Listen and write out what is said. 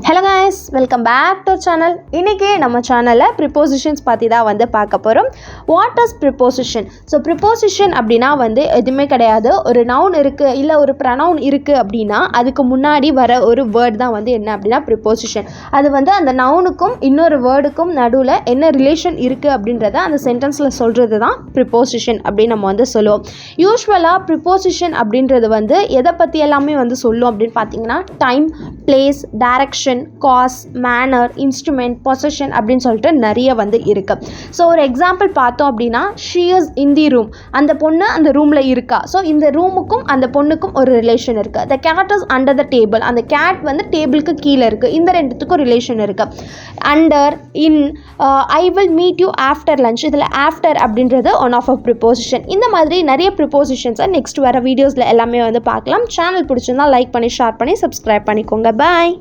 Hello guys, welcome back to channel. இன்றைக்கி நம்ம சேனலில் ப்ரிப்போசிஷன்ஸ் பற்றி தான் வந்து பார்க்க போகிறோம். What is preposition? So preposition அப்படின்னா வந்து எதுவுமே கிடையாது. ஒரு நவுன் இருக்குது இல்லை ஒரு ப்ரனவுன் இருக்குது அப்படின்னா அதுக்கு முன்னாடி வர ஒரு வேர்ட் தான் வந்து என்ன அப்படின்னா ப்ரிப்போசிஷன். அது வந்து அந்த நவுனுக்கும் இன்னொரு வேர்டுக்கும் நடுவில் என்ன ரிலேஷன் இருக்குது அப்படின்றத அந்த சென்டென்ஸில் சொல்கிறது தான் ப்ரிப்போசிஷன் அப்படின்னு நம்ம வந்து சொல்லுவோம். யூஸ்வலாக ப்ரிப்போசிஷன் அப்படின்றது வந்து எதை பற்றி எல்லாமே வந்து சொல்லும் அப்படின்னு பார்த்தீங்கன்னா time, place, direction, cause, manner, instrument, possession அப்படின்னு சொல்லிட்டு நிறைய வந்து இருக்குது. ஸோ ஒரு எக்ஸாம்பிள் பார்த்தோம் அப்படின்னா she is in the room, அந்த பொண்ணு அந்த ரூமில் இருக்கா. ஸோ இந்த ரூமுக்கும் அந்த பொண்ணுக்கும் ஒரு ரிலேஷன் இருக்குது. The cat is under the table, அந்த கேட் வந்து டேபிளுக்கு கீழே இருக்குது. இந்த ரெண்டுத்துக்கும் ரிலேஷன் இருக்குது. Under, in, I will meet you after lunch, இதில் ஆஃப்டர் அப்படின்றது ஒன் ஆஃப் அ ப்ரிப்போசிஷன். இந்த மாதிரி நிறைய ப்ரிப்போசிஷன்ஸை நெக்ஸ்ட் வர வீடியோஸில் எல்லாமே வந்து பார்க்கலாம். சேனல் பிடிச்சிருந்தா லைக் பண்ணி ஷேர் பண்ணி சப்ஸ்கிரைப் பண்ணிக்கோங்க. பாய்.